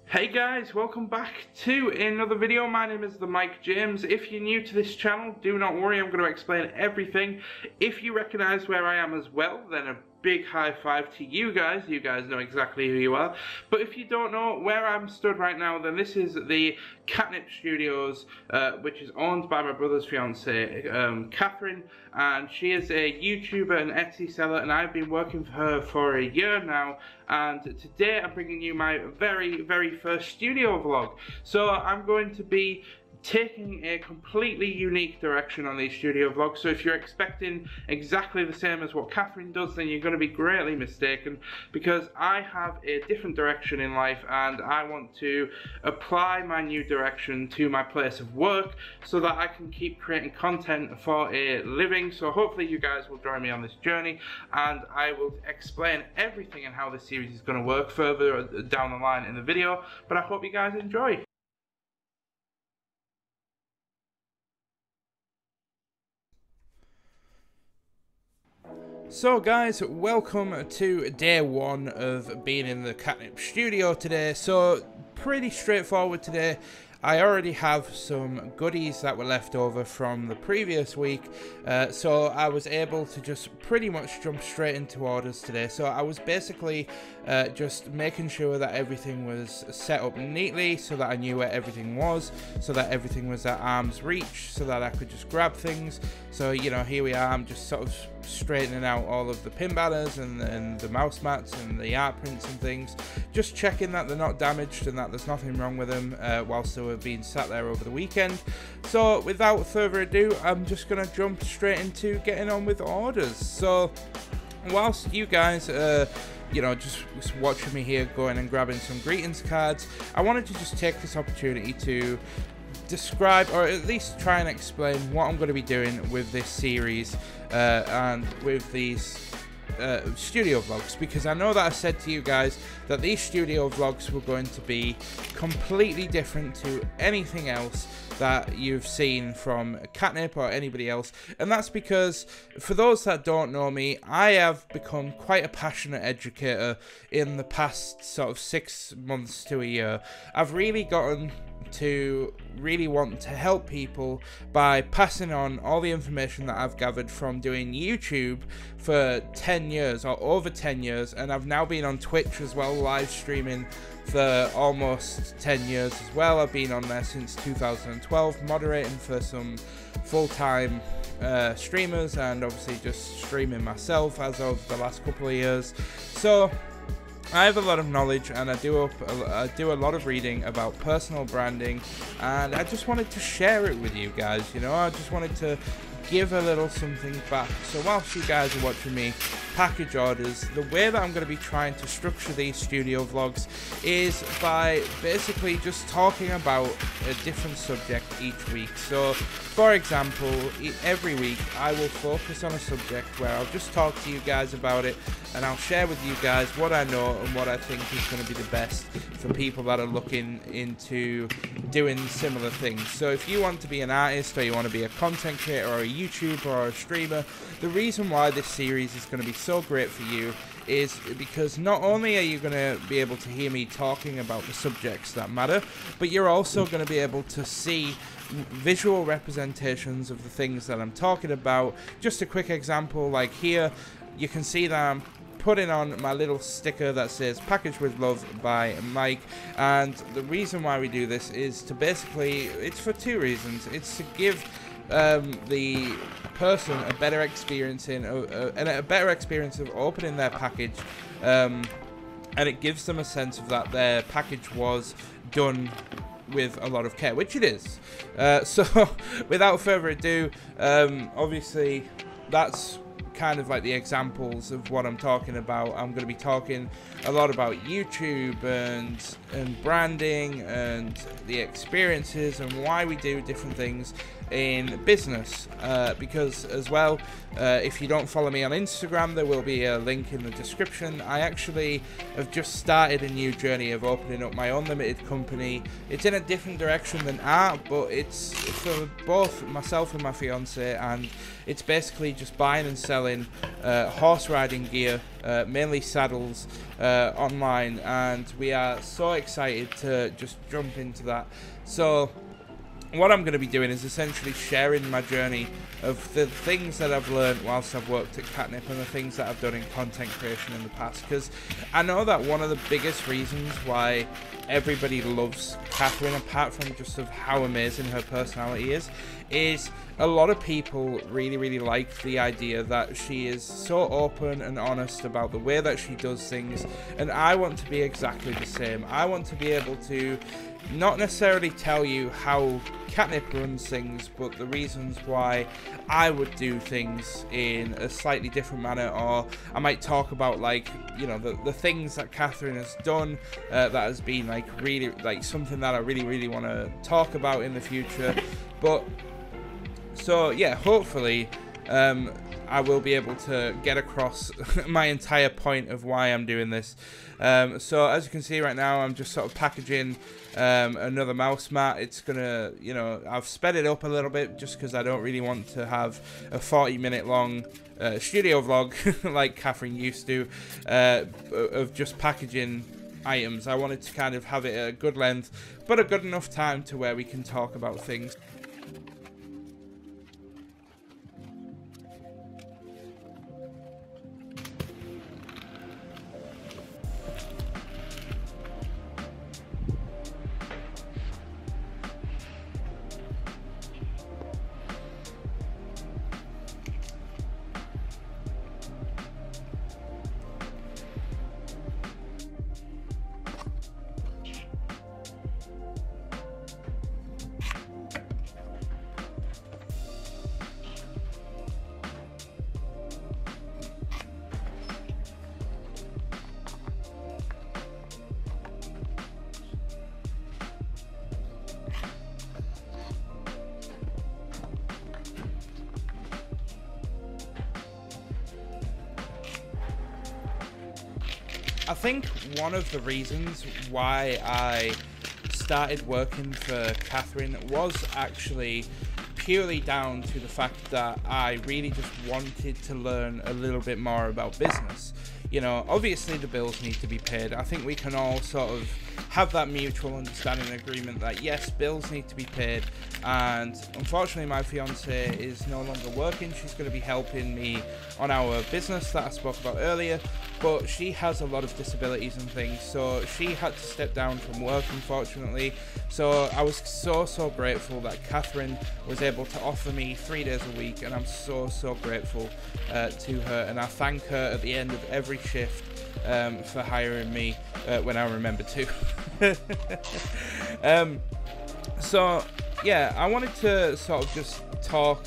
Hey guys, welcome back to another video. My name is the Mike James. If you're new to this channel, do not worry, I'm going to explain everything. If you recognize where I am as well, then a big high five to you guys. You guys know exactly who you are. But if you don't know where I'm stood right now, then this is the Katnipp Studios, which is owned by my brother's fiance, Catherine, and she is a YouTuber and Etsy seller, and I've been working for her for a year now. And today I'm bringing you my very first studio vlog. So I'm going to be taking a completely unique direction on these studio vlogs. So if you're expecting exactly the same as what Catherine does, then you're going to be greatly mistaken, because I have a different direction in life and I want to apply my new direction to my place of work so that I can keep creating content for a living. So hopefully you guys will join me on this journey, and I will explain everything and how this series is going to work further down the line in the video, but I hope you guys enjoy. So guys, welcome to day one of being in the Katnipp studio today. So pretty straightforward today. I already have some goodies that were left over from the previous week, so I was able to just pretty much jump straight into orders today. So I was basically just making sure that everything was set up neatly, so that I knew where everything was, so that everything was at arm's reach, so that I could just grab things. So, you know, here we are, I'm just sort of straightening out all of the pin banners and the mouse mats and the art prints and things, just checking that they're not damaged and that there's nothing wrong with them whilst they were being sat there over the weekend. So without further ado, I'm just gonna jump straight into getting on with orders. So whilst you guys you know, just watching me here going and grabbing some greetings cards, I wanted to just take this opportunity to describe, or at least try and explain, what I'm going to be doing with this series and with these studio vlogs, because I know that I said to you guys that these studio vlogs were going to be completely different to anything else that you've seen from Katnipp or anybody else, and that's because, for those that don't know me, I have become quite a passionate educator in the past sort of 6 months to a year. I've really gotten to really want to help people by passing on all the information that I've gathered from doing YouTube for 10 years or over 10 years, and I've now been on Twitch as well, live streaming for almost 10 years as well. I've been on there since 2012, moderating for some full-time streamers, and obviously just streaming myself as of the last couple of years. So I have a lot of knowledge, and I do a lot of reading about personal branding, and I just wanted to share it with you guys. You know, I just wanted to give a little something back. So whilst you guys are watching me package orders, the way that I'm going to be trying to structure these studio vlogs is by basically just talking about a different subject each week. So for example, every week I will focus on a subject where I'll just talk to you guys about it, and I'll share with you guys what I know and what I think is going to be the best for people that are looking into doing similar things. So if you want to be an artist, or you want to be a content creator or a YouTuber or a streamer, the reason why this series is going to be so great for you is because not only are you going to be able to hear me talking about the subjects that matter, but you're also going to be able to see visual representations of the things that I'm talking about. Just a quick example, like here, you can see that I'm putting on my little sticker that says "Packaged with Love" by Mike, and the reason why we do this is to basically, it's for two reasons. It's to give the person a better experience of opening their package, and it gives them a sense of that their package was done with a lot of care, which it is. So without further ado, obviously that's kind of like the examples of what I'm talking about. I'm going to be talking a lot about YouTube and branding and the experiences and why we do different things in business, because as well, if you don't follow me on Instagram, there will be a link in the description. I actually have just started a new journey of opening up my own limited company. It's in a different direction than art, but it's for both myself and my fiance, and it's basically just buying and selling horse riding gear, mainly saddles, online, and we are so excited to just jump into that. So what I'm going to be doing is essentially sharing my journey of the things that I've learned whilst I've worked at Katnipp and the things that I've done in content creation in the past, because I know that one of the biggest reasons why everybody loves Catherine, apart from just of how amazing her personality is a lot of people really like the idea that she is so open and honest about the way that she does things, and I want to be exactly the same. I want to be able to not necessarily tell you how Katnipp runs things, but the reasons why I would do things in a slightly different manner, or I might talk about, like, you know, the things that Catherine has done that has been like really like something that I really want to talk about in the future. But so yeah, hopefully I will be able to get across my entire point of why I'm doing this. So as you can see right now, I'm just sort of packaging another mouse mat. It's gonna, you know, I've sped it up a little bit just because I don't really want to have a 40-minute long studio vlog like Catherine used to, of just packaging items. I wanted to kind of have it at a good length, but a good enough time to where we can talk about things. I think one of the reasons why I started working for Catherine was actually purely down to the fact that I really just wanted to learn a little bit more about business. You know, obviously the bills need to be paid. I think we can all sort of have that mutual understanding and agreement that yes, bills need to be paid, and unfortunately my fiance is no longer working. She's going to be helping me on our business that I spoke about earlier, but she has a lot of disabilities and things, so she had to step down from work, unfortunately. So I was so grateful that Catherine was able to offer me 3 days a week, and I'm so grateful to her, and I thank her at the end of every shift for hiring me when I remember to. So yeah, I wanted to sort of just talk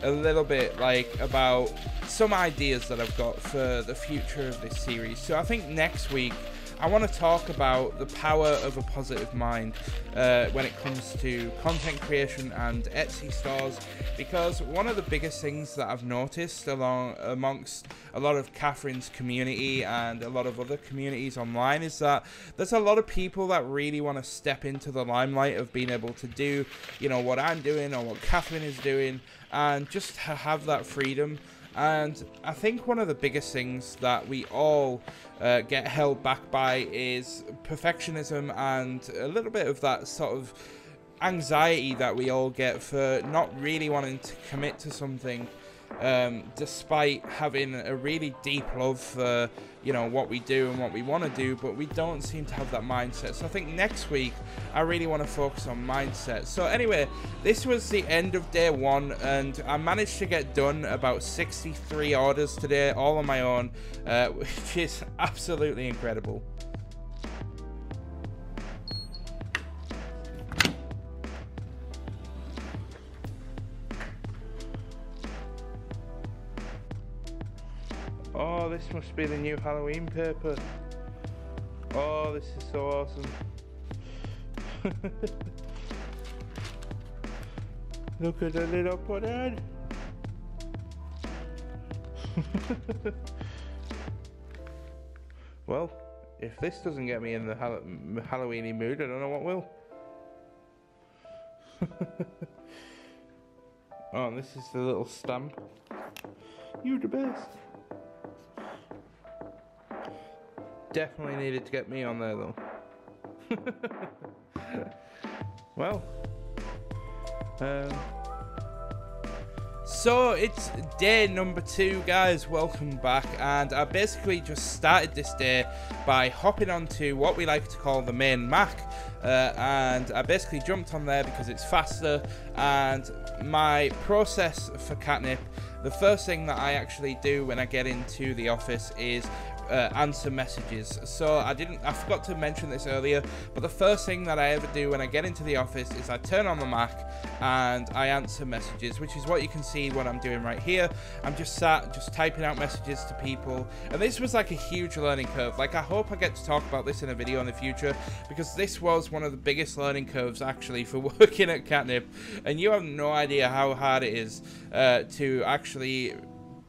a little bit like about some ideas that I've got for the future of this series. So I think next week I want to talk about the power of a positive mind when it comes to content creation and Etsy stores, because one of the biggest things that I've noticed amongst a lot of Catherine's community and a lot of other communities online is that there's a lot of people that really want to step into the limelight of being able to do, you know, what I'm doing or what Catherine is doing, and just to have that freedom. And I think one of the biggest things that we all get held back by is perfectionism and a little bit of that sort of anxiety that we all get for not really wanting to commit to something, despite having a really deep love for, you know, what we do and what we want to do, but we don't seem to have that mindset. So I think next week I really want to focus on mindset. So anyway, this was the end of day one, and I managed to get done about 63 orders today, all on my own, which is absolutely incredible. Oh, this must be the new Halloween paper. Oh, this is so awesome. Look at the little pudding. Well, if this doesn't get me in the Halloweeny mood, I don't know what will. Oh, and this is the little stamp. You're the best. Definitely needed to get me on there though. Well, so it's day number 2, guys. Welcome back, and I basically just started this day by hopping onto what we like to call the main Mac, and I basically jumped on there because it's faster. And my process for Katnipp, the first thing that I actually do when I get into the office is answer messages. So I forgot to mention this earlier, but the first thing that I ever do when I get into the office is I turn on the Mac and I answer messages, which is what you can see what I'm doing right here. I'm just typing out messages to people, and this was like a huge learning curve. Like, I hope I get to talk about this in a video in the future, because this was one of the biggest learning curves actually for working at Katnipp, and you have no idea how hard it is to actually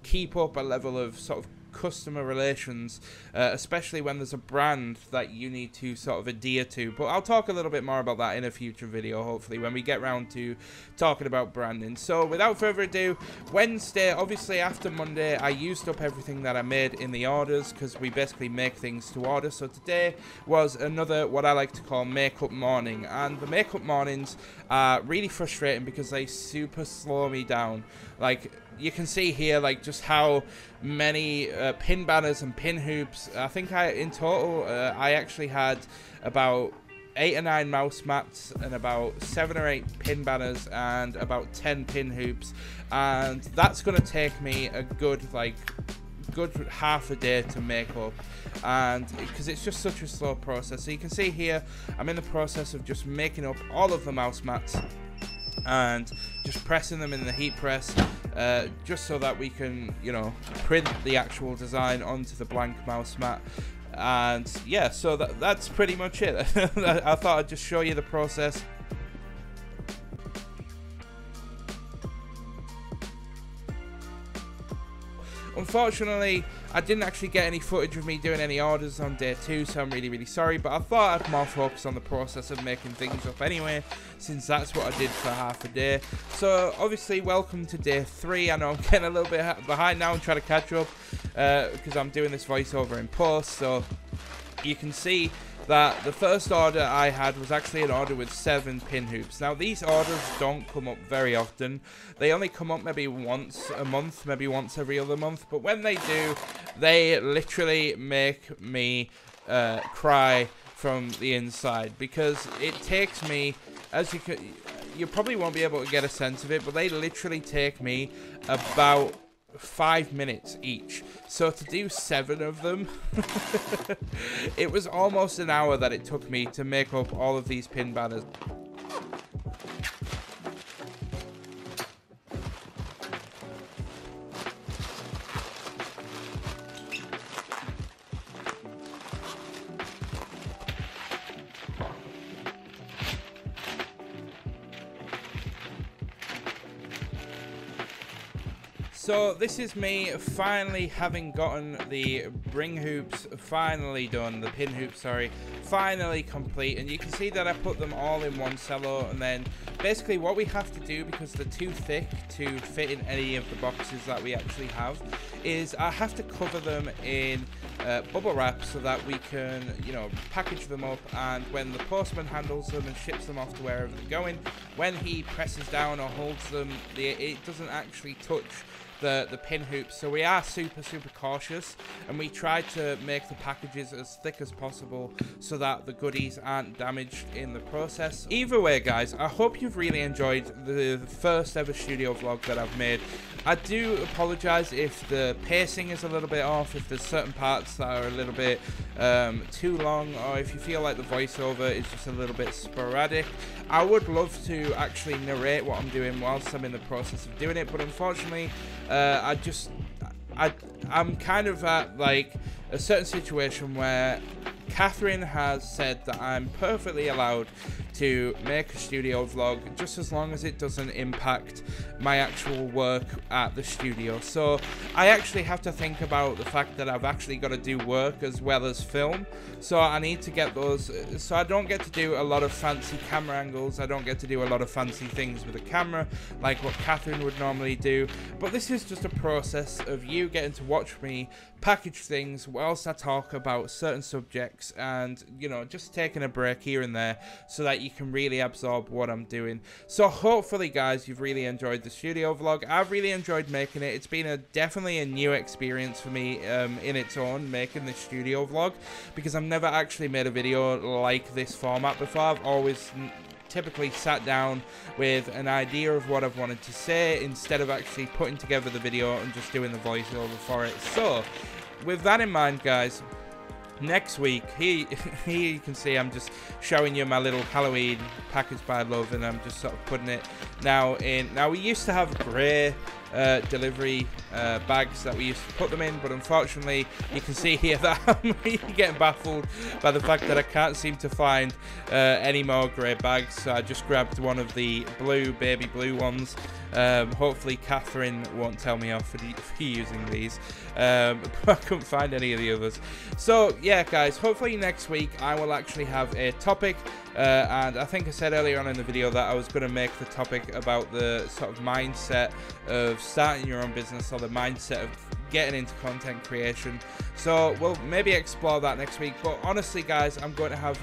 keep up a level of sort of customer relations, especially when there's a brand that you need to sort of adhere to. But I'll talk a little bit more about that in a future video, hopefully, when we get round to talking about branding. So without further ado, Wednesday, obviously after Monday, I used up everything that I made in the orders, because we basically make things to order. So today was another, what I like to call, makeup morning, and the makeup mornings are really frustrating because they super slow me down. Like, you can see here, like, just how many pin banners and pin hoops. I think in total I actually had about 8 or 9 mouse mats and about 7 or 8 pin banners and about 10 pin hoops, and that's gonna take me a good half a day to make up, and because it's just such a slow process. So you can see here I'm in the process of just making up all of the mouse mats and just pressing them in the heat press, just so that we can, you know, print the actual design onto the blank mouse mat. And yeah, so that's pretty much it. I thought I'd just show you the process. Unfortunately, I didn't actually get any footage of me doing any orders on day 2, so I'm really, really sorry. But I thought I'd more focus on the process of making things up anyway, since that's what I did for half a day. So obviously, welcome to day 3. I know I'm getting a little bit behind now and trying to catch up, because I'm doing this voiceover in post. So you can see that the first order I had was actually an order with 7 pin hoops. Now, these orders don't come up very often. They only come up maybe once a month, maybe once every other month. But when they do, they literally make me cry from the inside, because it takes me, as you probably won't be able to get a sense of it, but they literally take me about 5 minutes each. So to do 7 of them, it was almost an hour that it took me to make up all of these pin banners. So this is me finally having gotten the bring hoops finally done, the pin hoops, sorry, finally complete. And you can see that I put them all in one cello, and then basically what we have to do, because they're too thick to fit in any of the boxes that we actually have, is I have to cover them in bubble wrap so that we can, you know, package them up, and when the postman handles them and ships them off to wherever they're going, when he presses down or holds them, it doesn't actually touch the pin hoops. So we are super cautious, and we try to make the packages as thick as possible so that the goodies aren't damaged in the process. Either way, guys, I hope you've really enjoyed the first ever studio vlog that I've made. I do apologize if the pacing is a little bit off, if there's certain parts that are a little bit too long, or if you feel like the voiceover is just a little bit sporadic. I would love to actually narrate what I'm doing whilst I'm in the process of doing it, but unfortunately I'm kind of at like a certain situation where Catherine has said that I'm perfectly allowed to make a studio vlog just as long as it doesn't impact my actual work at the studio. So I actually have to think about the fact that I've actually got to do work as well as film. So I need to get those, so I don't get to do a lot of fancy camera angles, I don't get to do a lot of fancy things with the camera like what Catherine would normally do. But this is just a process of you getting to watch me package things whilst I talk about certain subjects, and you know, just taking a break here and there so that you can really absorb what I'm doing. So hopefully guys, you've really enjoyed the studio vlog. I've really enjoyed making it. It's been definitely a new experience for me in its own, making this studio vlog, because I've never actually made a video like this format before. I've always typically sat down with an idea of what I've wanted to say instead of actually putting together the video and just doing the voiceover for it. So with that in mind guys, next week, here you can see I'm just showing you my little Halloween packaged by Love, and I'm just sort of putting it now in. Now we used to have grey delivery bags that we used to put them in, but unfortunately you can see here that I'm really getting baffled by the fact that I can't seem to find any more grey bags. So I just grabbed one of the baby blue ones. Hopefully Catherine won't tell me off for using these, but I couldn't find any of the others. So yeah guys, hopefully next week I will actually have a topic, and I think I said earlier on in the video that I was going to make the topic about the sort of mindset of starting your own business, or the mindset of getting into content creation. So we'll maybe explore that next week. But honestly guys, I'm going to have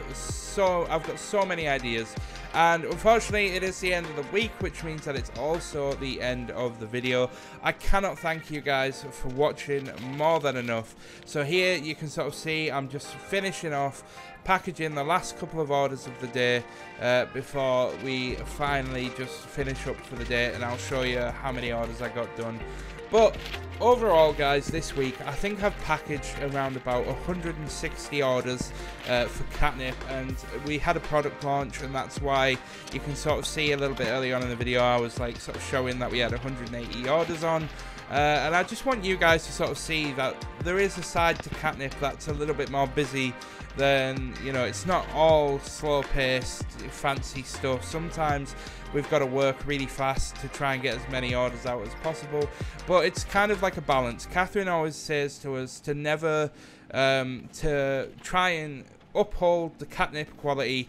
I've got so many ideas, and unfortunately it is the end of the week, which means that it's also the end of the video. I cannot thank you guys for watching more than enough. So here you can sort of see I'm just finishing off packaging the last couple of orders of the day before we finally just finish up for the day, and I'll show you how many orders I got done. But overall guys, this week I think I've packaged around about 160 orders for Katnipp, and we had a product launch, and that's why you can sort of see a little bit early on in the video I was like sort of showing that we had 180 orders on. And I just want you guys to sort of see that there is a side to Katnipp that's a little bit more busy than, you know, it's not all slow-paced, fancy stuff. Sometimes we've got to work really fast to try and get as many orders out as possible, but it's kind of like a balance. Catherine always says to us to never, to try and uphold the Katnipp quality,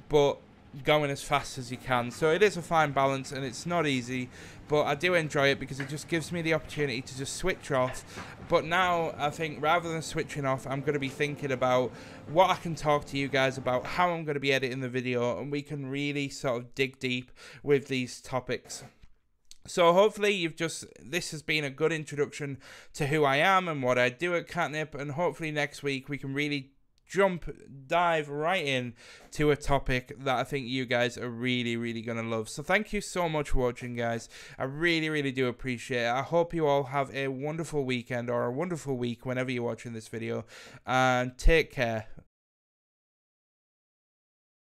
but going as fast as you can. So it is a fine balance, and it's not easy, but I do enjoy it because it just gives me the opportunity to just switch off. But now I think rather than switching off, I'm going to be thinking about what I can talk to you guys about, how I'm going to be editing the video, and we can really sort of dig deep with these topics. So hopefully this has been a good introduction to who I am and what I do at Katnipp, and hopefully next week we can really dive right in to a topic that I think you guys are really gonna love. So thank you so much for watching guys. I really do appreciate it. I hope you all have a wonderful weekend or a wonderful week whenever you're watching this video, and take care.